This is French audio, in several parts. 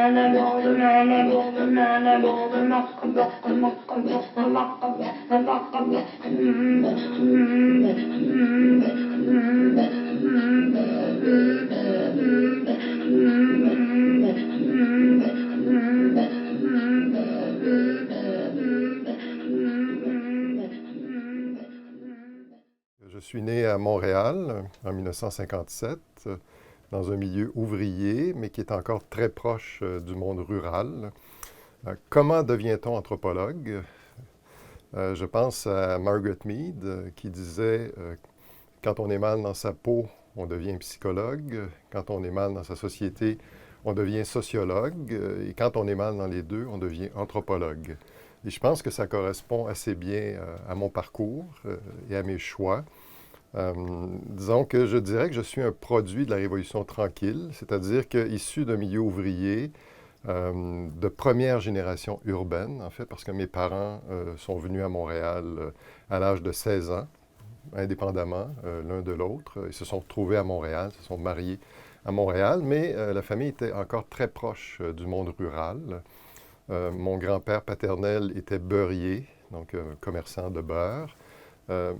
Je suis né à Montréal en 1957, dans un milieu ouvrier, mais qui est encore très proche du monde rural. Comment devient-on anthropologue? Je pense à Margaret Mead qui disait quand on est mal dans sa peau, on devient psychologue. Quand on est mal dans sa société, on devient sociologue. Et quand on est mal dans les deux, on devient anthropologue. Et je pense que ça correspond assez bien à mon parcours et à mes choix. Disons que je dirais que je suis un produit de la Révolution tranquille, c'est-à-dire qu'issu d'un milieu ouvrier, de première génération urbaine, en fait, parce que mes parents sont venus à Montréal à l'âge de 16 ans, indépendamment l'un de l'autre. Ils se sont retrouvés à Montréal, se sont mariés à Montréal, mais la famille était encore très proche du monde rural. Mon grand-père paternel était beurrier, donc commerçant de beurre.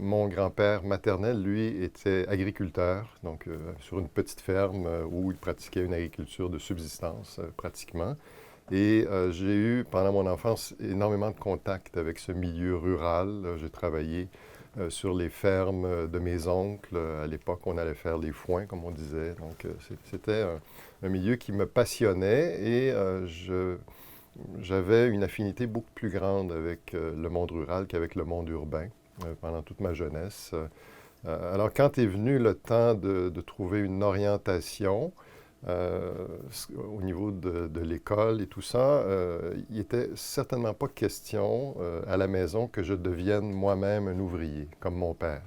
Mon grand-père maternel, lui, était agriculteur, donc sur une petite ferme où il pratiquait une agriculture de subsistance, pratiquement. Et j'ai eu, pendant mon enfance, énormément de contacts avec ce milieu rural. J'ai travaillé sur les fermes de mes oncles. À l'époque, on allait faire les foins, comme on disait. Donc, c'était un milieu qui me passionnait et j'avais une affinité beaucoup plus grande avec le monde rural qu'avec le monde urbain pendant toute ma jeunesse. Alors, quand est venu le temps de trouver une orientation au niveau de l'école et tout ça, il n'était certainement pas question à la maison que je devienne moi-même un ouvrier, comme mon père.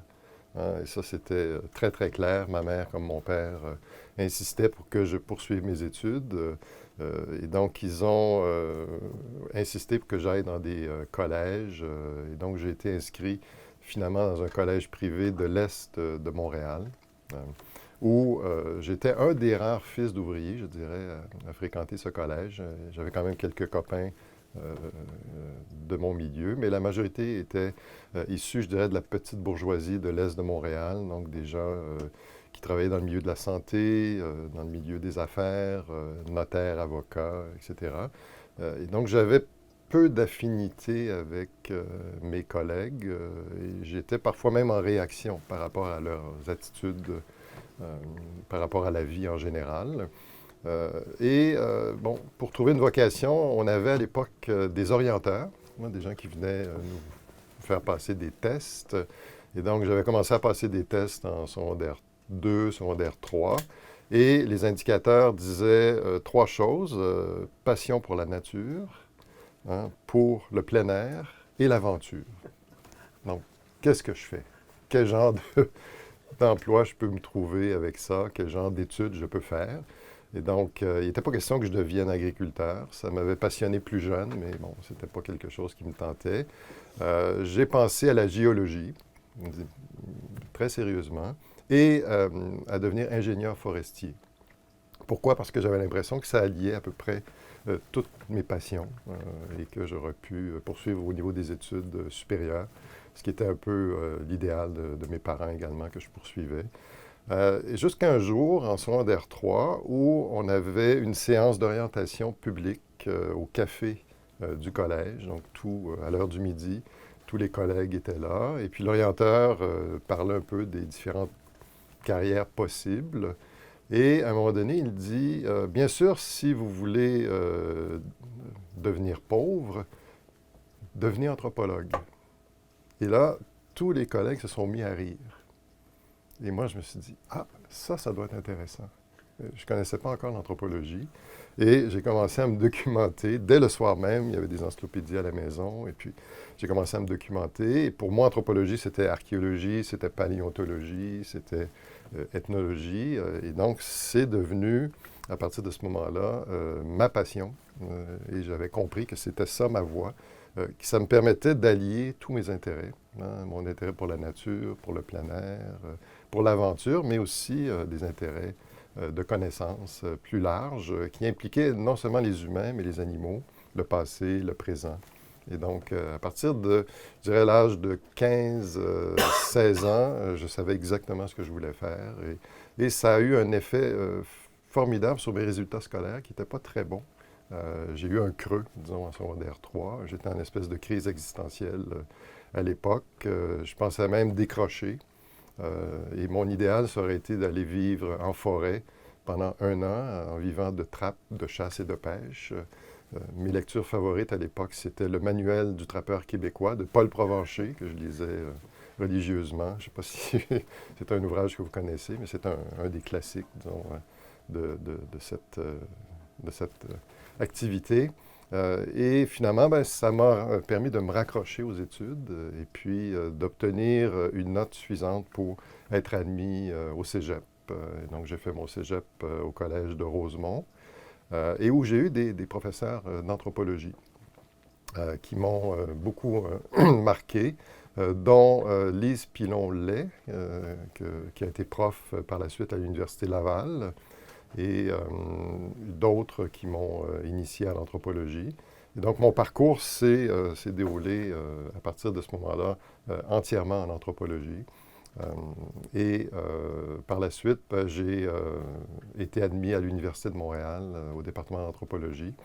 Hein, et ça, c'était très, très clair. Ma mère, comme mon père, insistaient pour que je poursuive mes études. Et donc, ils ont insisté pour que j'aille dans des collèges. Et donc, j'ai été inscrit finalement dans un collège privé de l'Est de Montréal, où j'étais un des rares fils d'ouvriers, je dirais, à fréquenter ce collège. J'avais quand même quelques copains de mon milieu, mais la majorité était issue, je dirais, de la petite bourgeoisie de l'Est de Montréal, donc des gens qui travaillaient dans le milieu de la santé, dans le milieu des affaires, notaires, avocats, etc. Et donc j'avais peu d'affinité avec mes collègues et j'étais parfois même en réaction par rapport à leurs attitudes, par rapport à la vie en général. Bon, pour trouver une vocation, on avait à l'époque des orienteurs, hein, des gens qui venaient nous faire passer des tests. Et donc, j'avais commencé à passer des tests en secondaire 2, secondaire 3. Et les indicateurs disaient trois choses. Passion pour la nature, hein, pour le plein air et l'aventure. Donc, qu'est-ce que je fais? Quel genre d'emploi je peux me trouver avec ça? Quel genre d'études je peux faire? Et donc, il n'était pas question que je devienne agriculteur. Ça m'avait passionné plus jeune, mais bon, ce n'était pas quelque chose qui me tentait. J'ai pensé à la géologie, très sérieusement, et à devenir ingénieur forestier. Pourquoi? Parce que j'avais l'impression que ça alliait à peu près toutes mes passions et que j'aurais pu poursuivre au niveau des études supérieures, ce qui était un peu l'idéal de mes parents également que je poursuivais. Jusqu'à un jour, en secondaire 3, où on avait une séance d'orientation publique au café du collège, donc tout à l'heure du midi, tous les collègues étaient là, et puis l'orienteur parlait un peu des différentes carrières possibles. Et à un moment donné, il dit, bien sûr, si vous voulez devenir pauvre, devenez anthropologue. Et là, tous les collègues se sont mis à rire. Et moi, je me suis dit, ah, ça doit être intéressant. Je ne connaissais pas encore l'anthropologie. Et j'ai commencé à me documenter. Dès le soir même, il y avait des encyclopédies à la maison. Et puis, j'ai commencé à me documenter. Et pour moi, anthropologie, c'était archéologie, c'était paléontologie, c'était ethnologie. Et donc, c'est devenu, à partir de ce moment-là, ma passion. Et j'avais compris que c'était ça ma voie, que ça me permettait d'allier tous mes intérêts. Hein, mon intérêt pour la nature, pour le plein air, pour l'aventure, mais aussi des intérêts de connaissances plus larges qui impliquaient non seulement les humains, mais les animaux, le passé, le présent. Et donc, à partir de, je dirais, l'âge de 15-16 ans, je savais exactement ce que je voulais faire. Et ça a eu un effet formidable sur mes résultats scolaires qui n'étaient pas très bons. J'ai eu un creux, disons, en secondaire 3. J'étais en espèce de crise existentielle à l'époque. Je pensais même décrocher. Et mon idéal, ça aurait été d'aller vivre en forêt pendant 1 an, en vivant de trappes, de chasse et de pêche. Mes lectures favorites à l'époque, c'était le Manuel du trappeur québécois de Paul Provencher, que je lisais religieusement. Je ne sais pas si c'est un ouvrage que vous connaissez, mais c'est un des classiques, disons, de cette activité. Et finalement, ben, ça m'a permis de me raccrocher aux études et puis d'obtenir une note suffisante pour être admis au cégep. Donc, j'ai fait mon cégep au collège de Rosemont et où j'ai eu des professeurs d'anthropologie qui m'ont beaucoup marqué, dont Lise Pilon-Lay, qui a été prof par la suite à l'Université Laval, et d'autres qui m'ont initié à l'anthropologie. Et donc, mon parcours s'est déroulé à partir de ce moment-là entièrement en anthropologie. Et par la suite, j'ai été admis à l'Université de Montréal au département d'anthropologie.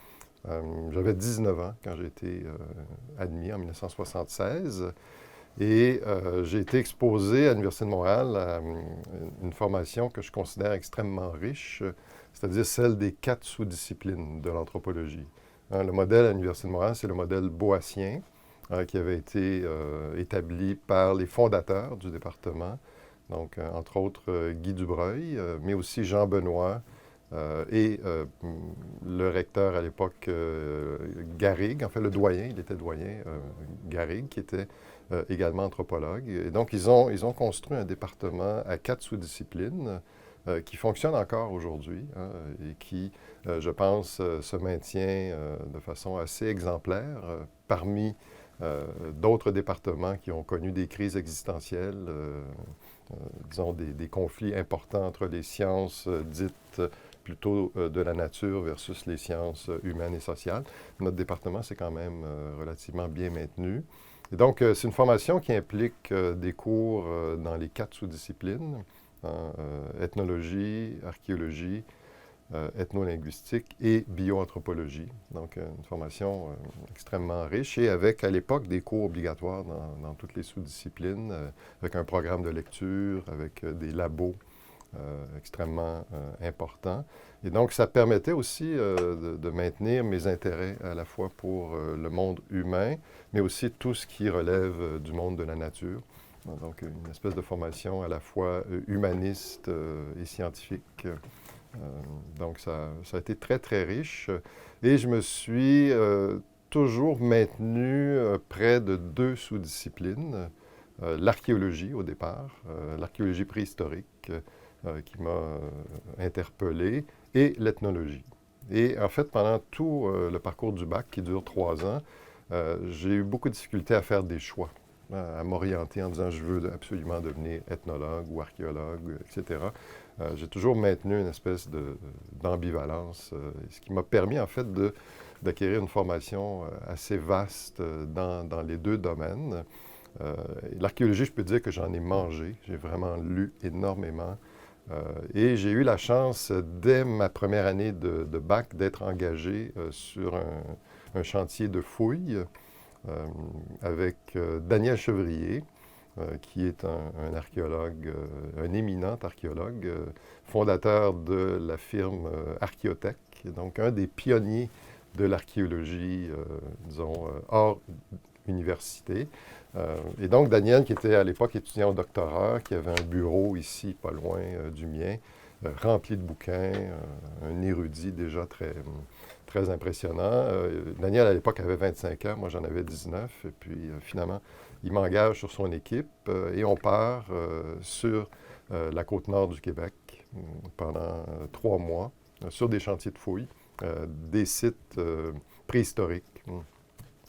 J'avais 19 ans quand j'ai été admis en 1976. Et j'ai été exposé à l'Université de Montréal à une formation que je considère extrêmement riche, c'est-à-dire celle des 4 sous-disciplines de l'anthropologie. Le modèle à l'Université de Montréal, c'est le modèle boassien, qui avait été établi par les fondateurs du département, donc entre autres Guy Dubreuil, mais aussi Jean Benoît et le recteur à l'époque, Garrigue, en fait le doyen, il était doyen, Garrigue, qui était également anthropologue. Et donc, ils ont construit un département à 4 sous-disciplines qui fonctionne encore aujourd'hui et qui, je pense, se maintient de façon assez exemplaire parmi d'autres départements qui ont connu des crises existentielles, disons des conflits importants entre les sciences dites plutôt de la nature versus les sciences humaines et sociales. Notre département s'est quand même relativement bien maintenu. Et donc, c'est une formation qui implique des cours dans les 4 sous-disciplines, ethnologie, archéologie, ethnolinguistique et bioanthropologie. Donc, une formation extrêmement riche et avec, à l'époque, des cours obligatoires dans toutes les sous-disciplines, avec un programme de lecture, avec des labos extrêmement importants. Et donc, ça permettait aussi de maintenir mes intérêts à la fois pour le monde humain, mais aussi tout ce qui relève du monde de la nature. Donc, une espèce de formation à la fois humaniste et scientifique. Donc, ça a été très, très riche. Et je me suis toujours maintenu près de 2 sous-disciplines. L'archéologie, au départ, l'archéologie préhistorique, qui m'a interpellé, et l'ethnologie. Et en fait, pendant tout le parcours du bac, qui dure 3 ans, j'ai eu beaucoup de difficultés à faire des choix, à m'orienter en disant je veux absolument devenir ethnologue ou archéologue, etc. J'ai toujours maintenu une espèce d'ambivalence, ce qui m'a permis en fait d'acquérir une formation assez vaste dans les 2 domaines. L'archéologie, je peux dire que j'en ai mangé. J'ai vraiment lu énormément. Et j'ai eu la chance, dès ma première année de bac, d'être engagé sur un chantier de fouilles avec Daniel Chevrier, qui est un archéologue, un éminent archéologue, fondateur de la firme Archéotech, donc un des pionniers de l'archéologie, disons, hors université. Et donc, Daniel, qui était à l'époque étudiant au doctorat, qui avait un bureau ici, pas loin du mien, rempli de bouquins, un érudit déjà très, très impressionnant. Daniel, à l'époque, avait 25 ans, moi j'en avais 19, et puis finalement, il m'engage sur son équipe et on part sur la côte nord du Québec pendant 3 mois sur des chantiers de fouilles, des sites préhistoriques.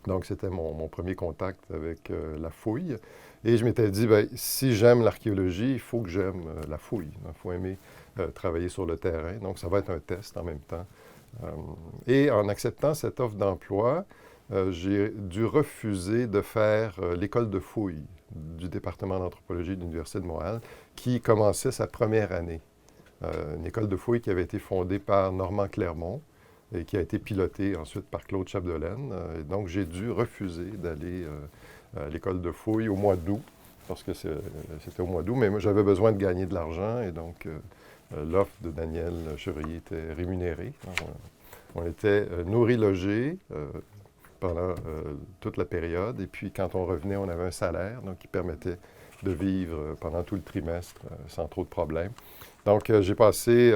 Donc, c'était mon premier contact avec la fouille. Et je m'étais dit, bien, si j'aime l'archéologie, il faut que j'aime la fouille. Il faut aimer travailler sur le terrain. Donc, ça va être un test en même temps. Et en acceptant cette offre d'emploi, j'ai dû refuser de faire l'école de fouilles du département d'anthropologie de l'Université de Montréal, qui commençait sa première année. Une école de fouilles qui avait été fondée par Normand Clermont et qui a été pilotée ensuite par Claude Chapdelaine. Et donc, j'ai dû refuser d'aller à l'école de fouilles au mois d'août, parce que c'était au mois d'août, mais moi, j'avais besoin de gagner de l'argent, et donc l'offre de Daniel Chevrier était rémunérée. On était nourris, logés pendant toute la période, et puis quand on revenait, on avait un salaire, donc qui permettait de vivre pendant tout le trimestre sans trop de problèmes. Donc, j'ai passé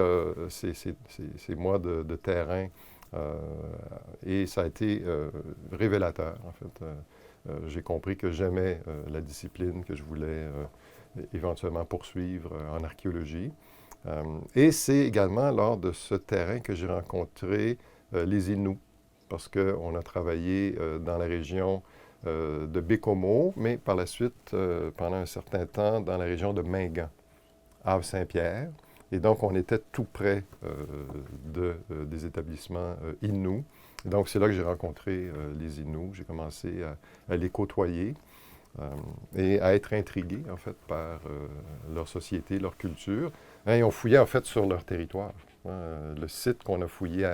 ces mois de terrain et ça a été révélateur, en fait. J'ai compris que j'aimais la discipline, que je voulais éventuellement poursuivre en archéologie. Et c'est également lors de ce terrain que j'ai rencontré les Inuits, parce qu'on a travaillé dans la région de Bécomo, mais par la suite, pendant un certain temps, dans la région de Mingan, Havre-Saint-Pierre. Et donc, on était tout près des établissements Inuits. Et donc, c'est là que j'ai rencontré les Inuits. J'ai commencé à les côtoyer et à être intrigué, en fait, par leur société, leur culture. Hein, et on fouillait, en fait, sur leur territoire. Hein. Le site qu'on a fouillé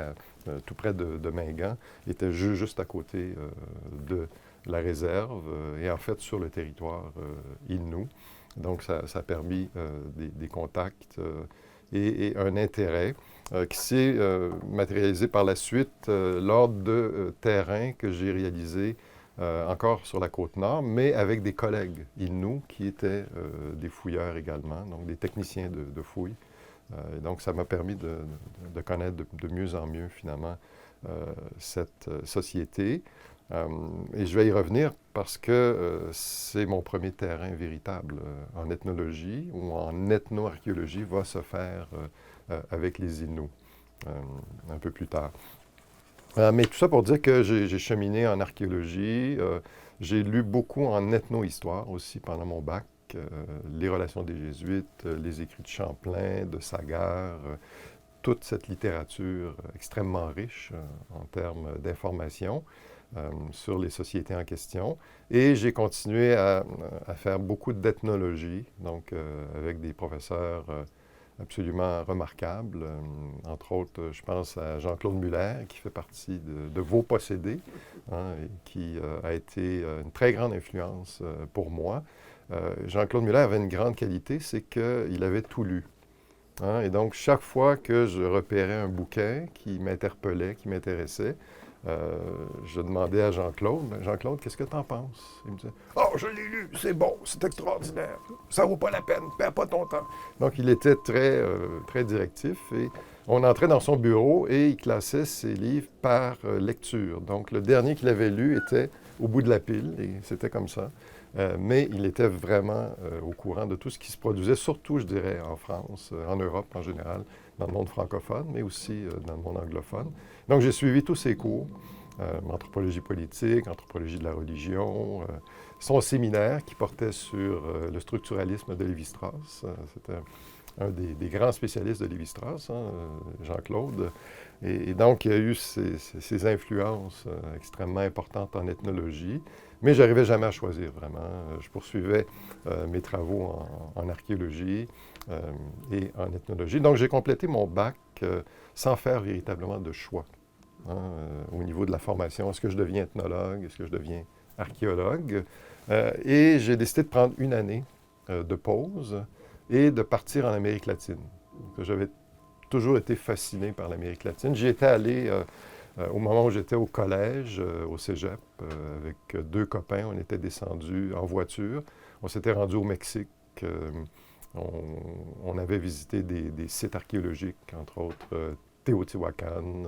tout près de Mingan était juste à côté de la réserve et, en fait, sur le territoire Inuit. Donc, ça a permis des contacts et un intérêt qui s'est matérialisé par la suite lors de terrains que j'ai réalisés encore sur la Côte-Nord, mais avec des collègues Inuits qui étaient des fouilleurs également, donc des techniciens de fouilles. Et donc, ça m'a permis de connaître de mieux en mieux, finalement, cette société. Et je vais y revenir parce que c'est mon premier terrain véritable en ethnologie ou en ethno-archéologie va se faire avec les Inuits un peu plus tard. Mais tout ça pour dire que j'ai cheminé en archéologie. J'ai lu beaucoup en ethno-histoire aussi pendant mon bac. Les relations des Jésuites, les écrits de Champlain, de Sagard, toute cette littérature extrêmement riche en termes d'information sur les sociétés en question. Et j'ai continué à faire beaucoup d'ethnologie, donc avec des professeurs absolument remarquables. Entre autres, je pense à Jean-Claude Muller, qui fait partie de vos possédés, hein, et qui a été une très grande influence pour moi. Jean-Claude Muller avait une grande qualité, c'est qu'il avait tout lu. Hein, et donc, chaque fois que je repérais un bouquin qui m'interpellait, qui m'intéressait, je demandais à Jean-Claude, Jean-Claude, qu'est-ce que tu en penses? Il me disait, oh, je l'ai lu, c'est bon, c'est extraordinaire, ça vaut pas la peine, perds pas ton temps. Donc, il était très directif et on entrait dans son bureau et il classait ses livres par lecture. Donc, le dernier qu'il avait lu était au bout de la pile et c'était comme ça. Mais il était vraiment au courant de tout ce qui se produisait, surtout, je dirais, en France, en Europe en général, dans le monde francophone, mais aussi dans le monde anglophone. Donc, j'ai suivi tous ses cours, anthropologie politique, anthropologie de la religion, son séminaire qui portait sur le structuralisme de Lévi-Strauss. C'était un des grands spécialistes de Lévi-Strauss, hein, Jean-Claude. Et donc, il y a eu ces influences extrêmement importantes en ethnologie, mais je n'arrivais jamais à choisir vraiment. Je poursuivais mes travaux en archéologie et en ethnologie. Donc, j'ai complété mon bac sans faire véritablement de choix hein, au niveau de la formation. Est-ce que je deviens ethnologue? Est-ce que je deviens archéologue? Et j'ai décidé de prendre une année de pause et de partir en Amérique latine. J'avais toujours été fasciné par l'Amérique latine. J'y étais allé au moment où j'étais au collège, au cégep, avec deux copains. On était descendus en voiture. On s'était rendus au Mexique. On avait visité des sites archéologiques, entre autres Teotihuacan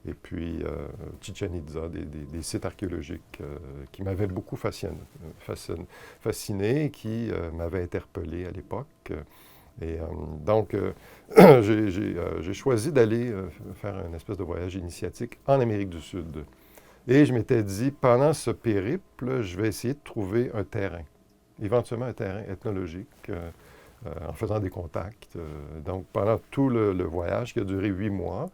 et puis Chichen Itza, des sites archéologiques qui m'avaient beaucoup fasciné et qui m'avaient interpellé à l'époque. Et donc, j'ai choisi d'aller faire une espèce de voyage initiatique en Amérique du Sud. Et je m'étais dit, pendant ce périple, je vais essayer de trouver un terrain, éventuellement un terrain ethnologique en faisant des contacts. Donc, pendant tout le voyage, qui a duré 8 mois,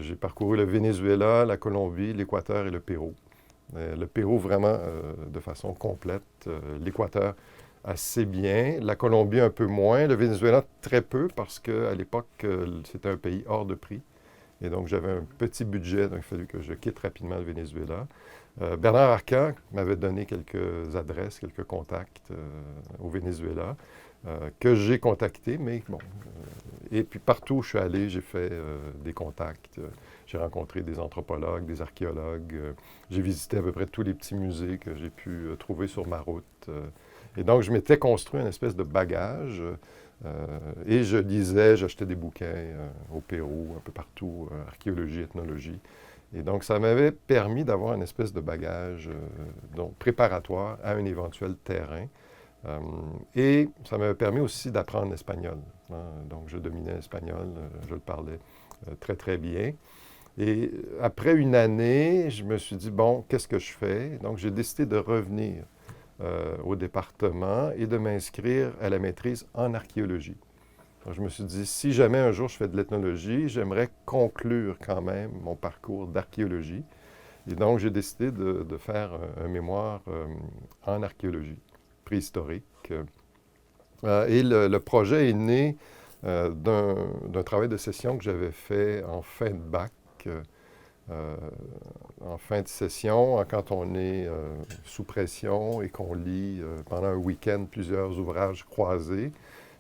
j'ai parcouru le Venezuela, la Colombie, l'Équateur et le Pérou. Le Pérou vraiment de façon complète. L'Équateur assez bien. La Colombie un peu moins. Le Venezuela très peu parce qu'à l'époque, c'était un pays hors de prix. Et donc, j'avais un petit budget, donc il a fallu que je quitte rapidement le Venezuela. Bernard Arcan m'avait donné quelques adresses, quelques contacts au Venezuela que j'ai contactés, mais bon. Et puis partout où je suis allé, j'ai fait des contacts. J'ai rencontré des anthropologues, des archéologues. J'ai visité à peu près tous les petits musées que j'ai pu trouver sur ma route. Et donc, je m'étais construit une espèce de bagage. Et je lisais, j'achetais des bouquins au Pérou, un peu partout, archéologie, ethnologie. Et donc, ça m'avait permis d'avoir une espèce de bagage donc préparatoire à un éventuel terrain. Et ça m'avait permis aussi d'apprendre l'espagnol. Hein. Donc, je dominais l'espagnol, je le parlais très, très bien. Et après une année, je me suis dit, bon, qu'est-ce que je fais? Donc, j'ai décidé de revenir au département et de m'inscrire à la maîtrise en archéologie. Donc, je me suis dit, si jamais un jour je fais de l'ethnologie, j'aimerais conclure quand même mon parcours d'archéologie. Et donc, j'ai décidé de faire un mémoire en archéologie préhistorique. Et le projet est né d'un travail de session que j'avais fait en fin de bac. En fin de session, quand on est sous pression et qu'on lit pendant un week-end plusieurs ouvrages croisés.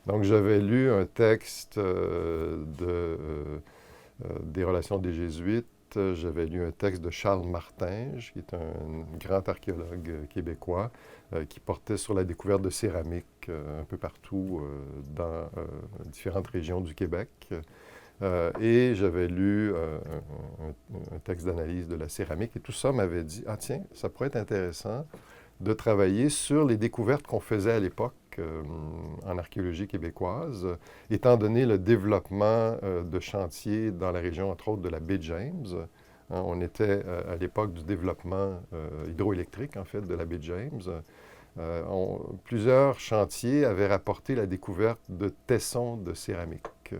Donc, j'avais lu un texte des Relations des Jésuites. J'avais lu un texte de Charles Martinge, qui est un grand archéologue québécois, qui portait sur la découverte de céramique un peu partout dans différentes régions du Québec. Et j'avais lu un texte d'analyse de la céramique et tout ça m'avait dit, ah tiens, ça pourrait être intéressant de travailler sur les découvertes qu'on faisait à l'époque en archéologie québécoise, étant donné le développement de chantiers dans la région, entre autres, de la baie James. Hein, on était à l'époque du développement hydroélectrique, en fait, de la baie James. Plusieurs chantiers avaient rapporté la découverte de tessons de céramique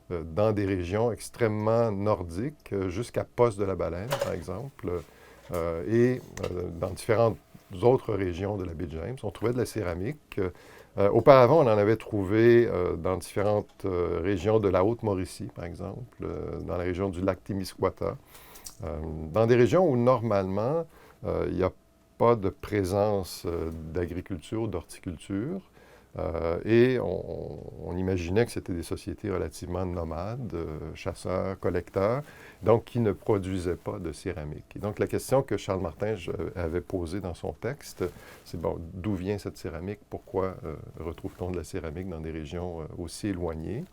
dans des régions extrêmement nordiques, jusqu'à Poste-de-la-Baleine, par exemple, et dans différentes autres régions de la baie James. On trouvait de la céramique. Auparavant, on en avait trouvé dans différentes régions de la Haute-Mauricie, par exemple, dans la région du lac Témiscouata, dans des régions où, normalement, il n'y a pas de présence d'agriculture ou d'horticulture. Et on imaginait que c'était des sociétés relativement nomades, chasseurs, collecteurs, donc qui ne produisaient pas de céramique. Et donc la question que Charles Martinge avait posée dans son texte, c'est bon, d'où vient cette céramique? Pourquoi retrouve-t-on de la céramique dans des régions aussi éloignées?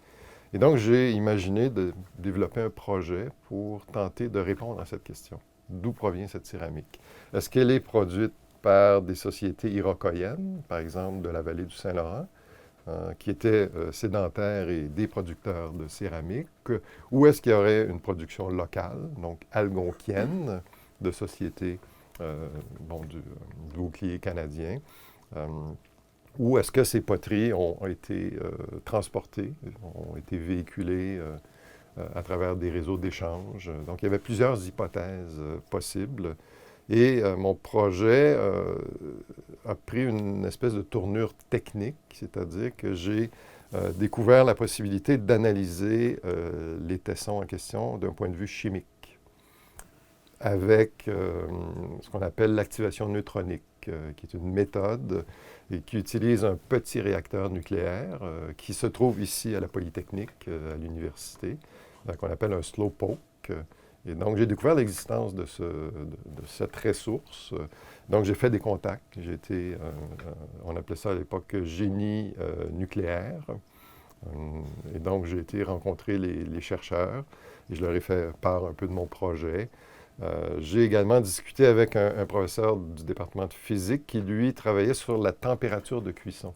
Et donc j'ai imaginé de développer un projet pour tenter de répondre à cette question. D'où provient cette céramique? Est-ce qu'elle est produite par des sociétés iroquoiennes, par exemple de la vallée du Saint-Laurent, qui étaient sédentaires et des producteurs de céramique, ou est-ce qu'il y aurait une production locale, donc algonquienne, de sociétés du bouclier canadien, ou est-ce que ces poteries ont été transportées, ont été véhiculées à travers des réseaux d'échange. Donc, il y avait plusieurs hypothèses possibles. Et mon projet a pris une espèce de tournure technique, c'est-à-dire que j'ai découvert la possibilité d'analyser les tessons en question d'un point de vue chimique, avec ce qu'on appelle l'activation neutronique, qui est une méthode et qui utilise un petit réacteur nucléaire qui se trouve ici à la Polytechnique, à l'université, qu'on appelle un slowpoke. Et donc, j'ai découvert l'existence de cette ressource. Donc, j'ai fait des contacts. J'ai été, on appelait ça à l'époque génie nucléaire. Et donc, j'ai été rencontrer les chercheurs et je leur ai fait part un peu de mon projet. J'ai également discuté avec un professeur du département de physique qui, lui, travaillait sur la température de cuisson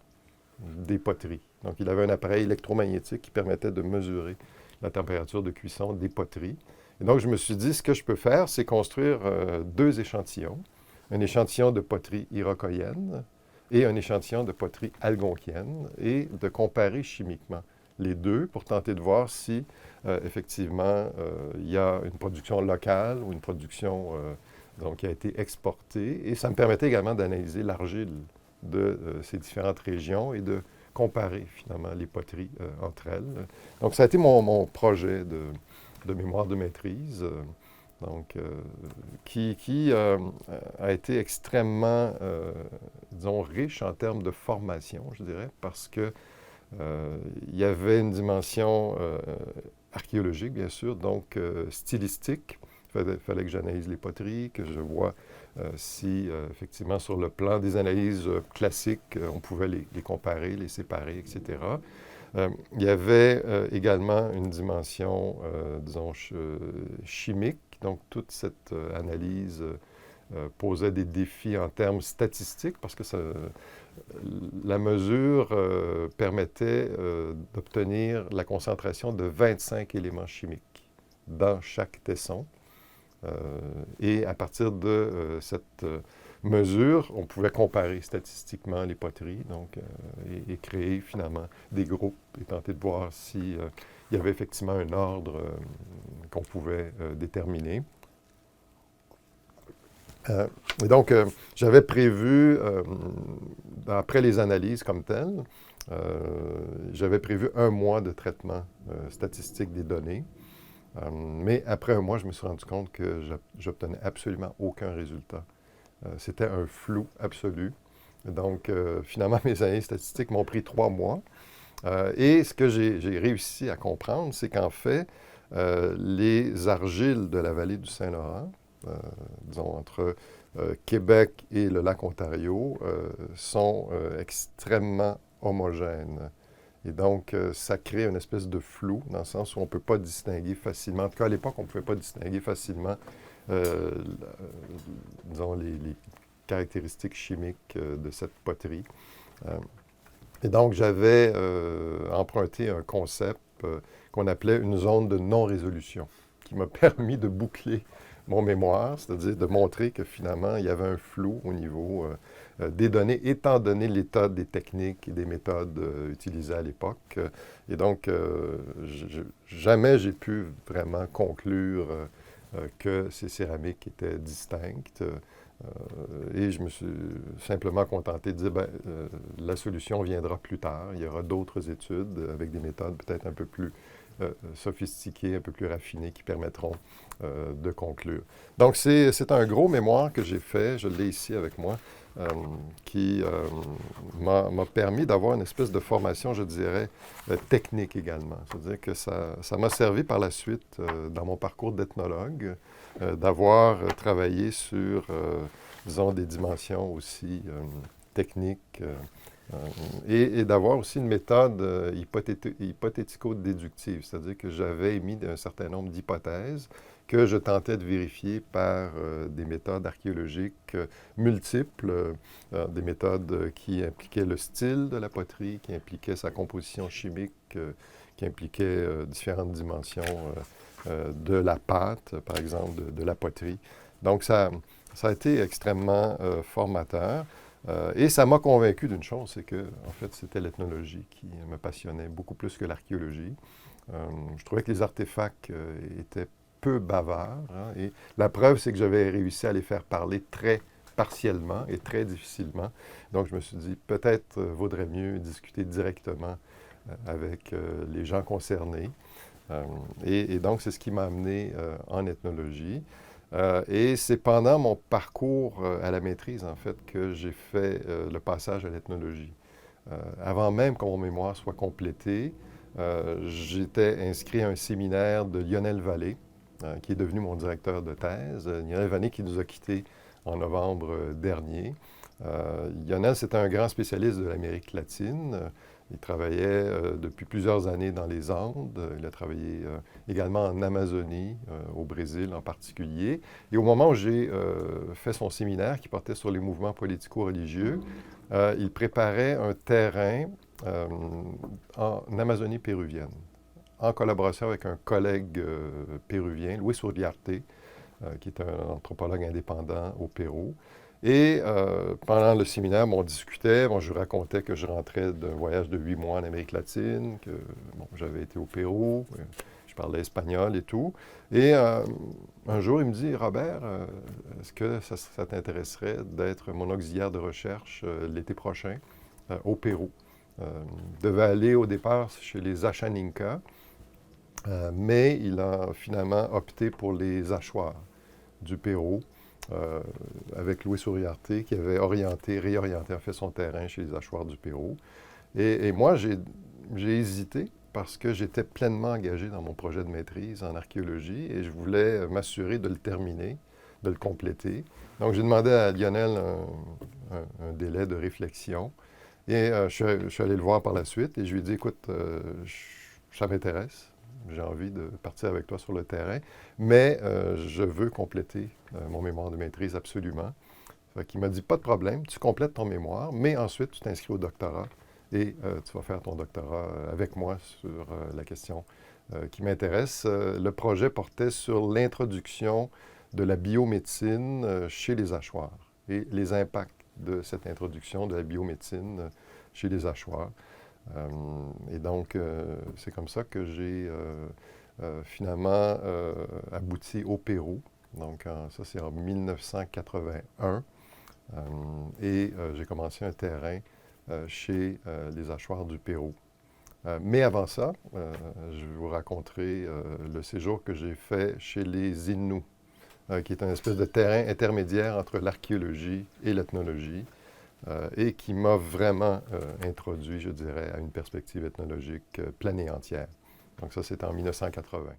des poteries. Donc, il avait un appareil électromagnétique qui permettait de mesurer la température de cuisson des poteries. Et donc, je me suis dit, ce que je peux faire, c'est construire deux échantillons. Un échantillon de poterie iroquoienne et un échantillon de poterie algonquienne et de comparer chimiquement les deux pour tenter de voir si, effectivement, il y a une production locale ou une production donc, qui a été exportée. Et ça me permettait également d'analyser l'argile de ces différentes régions et de comparer finalement les poteries entre elles. Donc, ça a été mon projet de mémoire de maîtrise, donc, qui a été extrêmement, disons, riche en termes de formation, je dirais, parce que il y avait une dimension archéologique, bien sûr, donc stylistique. Il fallait que j'analyse les poteries, que je vois si, effectivement, sur le plan des analyses classiques, on pouvait les comparer, les séparer, etc. Il y avait également une dimension, disons, chimique. Donc, toute cette analyse posait des défis en termes statistiques parce que la mesure permettait d'obtenir la concentration de 25 éléments chimiques dans chaque tesson. Et à partir de cette mesure, on pouvait comparer statistiquement les poteries donc, et créer finalement des groupes et tenter de voir s'il y avait effectivement un ordre qu'on pouvait déterminer. Et donc, j'avais prévu, après les analyses comme telles, j'avais prévu 1 mois de traitement statistique des données. Mais après 1 mois, je me suis rendu compte que j'obtenais absolument aucun résultat. C'était un flou absolu. Donc, finalement, mes analyses statistiques m'ont pris 3 mois. Et ce que j'ai réussi à comprendre, c'est qu'en fait, les argiles de la vallée du Saint-Laurent, disons entre Québec et le lac Ontario, sont extrêmement homogènes. Et donc, ça crée une espèce de flou, dans le sens où on ne peut pas distinguer facilement. En tout cas, à l'époque, on ne pouvait pas distinguer facilement, disons, les caractéristiques chimiques de cette poterie. Et donc, j'avais emprunté un concept qu'on appelait une zone de non-résolution, qui m'a permis de boucler mon mémoire, c'est-à-dire de montrer que finalement, il y avait un flou au niveau des données, étant donné l'état des techniques et des méthodes utilisées à l'époque. Et donc, jamais j'ai pu vraiment conclure que ces céramiques étaient distinctes. Et je me suis simplement contenté de dire, la solution viendra plus tard. Il y aura d'autres études avec des méthodes peut-être un peu plus sophistiquées, un peu plus raffinées qui permettront de conclure. Donc, c'est un gros mémoire que j'ai fait, je l'ai ici avec moi, qui m'a permis d'avoir une espèce de formation, je dirais, technique également. C'est-à-dire que ça m'a servi par la suite, dans mon parcours d'ethnologue, d'avoir travaillé sur, disons, des dimensions aussi techniques et d'avoir aussi une méthode hypothético-déductive, c'est-à-dire que j'avais émis un certain nombre d'hypothèses que je tentais de vérifier par des méthodes archéologiques multiples, des méthodes qui impliquaient le style de la poterie, qui impliquaient sa composition chimique, qui impliquaient différentes dimensions de la pâte, par exemple, de la poterie. Donc, ça a été extrêmement formateur. Et ça m'a convaincu d'une chose, c'est que, en fait, c'était l'ethnologie qui me passionnait beaucoup plus que l'archéologie. Je trouvais que les artefacts étaient peu bavards. Hein, et la preuve, c'est que j'avais réussi à les faire parler très partiellement et très difficilement. Donc, je me suis dit, peut-être vaudrait mieux discuter directement avec les gens concernés. Et donc, c'est ce qui m'a amené en ethnologie. Et c'est pendant mon parcours à la maîtrise, en fait, que j'ai fait le passage à l'ethnologie. Avant même que mon mémoire soit complété, j'étais inscrit à un séminaire de Lionel Vallée, qui est devenu mon directeur de thèse. Lionel Vallée qui nous a quittés en novembre dernier. Lionel, c'était un grand spécialiste de l'Amérique latine. Il travaillait depuis plusieurs années dans les Andes. Il a travaillé également en Amazonie, au Brésil en particulier. Et au moment où j'ai fait son séminaire qui portait sur les mouvements politico-religieux, il préparait un terrain en Amazonie péruvienne, en collaboration avec un collègue péruvien, Luis Uriarte, qui est un anthropologue indépendant au Pérou. Et pendant le séminaire, on discutait, je lui racontais que je rentrais d'un voyage de 8 mois en Amérique latine, que j'avais été au Pérou, je parlais espagnol et tout. Et un jour, il me dit, Robert, est-ce que ça t'intéresserait d'être mon auxiliaire de recherche l'été prochain au Pérou? Je devais aller au départ chez les Achaninka, mais il a finalement opté pour les Achuar du Pérou, avec Luis Uriarte, qui avait réorienté en fait son terrain chez les Achuar du Pérou. Et moi, j'ai hésité parce que j'étais pleinement engagé dans mon projet de maîtrise en archéologie et je voulais m'assurer de le terminer, de le compléter. Donc, j'ai demandé à Lionel un délai de réflexion et je suis allé le voir par la suite et je lui ai dit, écoute, ça m'intéresse. J'ai envie de partir avec toi sur le terrain, mais je veux compléter mon mémoire de maîtrise absolument. Il m'a dit, pas de problème, tu complètes ton mémoire, mais ensuite tu t'inscris au doctorat et tu vas faire ton doctorat avec moi sur la question qui m'intéresse. Le projet portait sur l'introduction de la biomédecine chez les Achuar et les impacts de cette introduction de la biomédecine chez les Achuar. Et donc, c'est comme ça que j'ai finalement abouti au Pérou. Donc, ça, c'est en 1981. Et j'ai commencé un terrain chez les Achuar du Pérou. Mais avant ça, je vais vous raconter le séjour que j'ai fait chez les Inuits, qui est un espèce de terrain intermédiaire entre l'archéologie et l'ethnologie, et qui m'a vraiment introduit, je dirais, à une perspective ethnologique pleine et entière. Donc ça, c'était en 1980.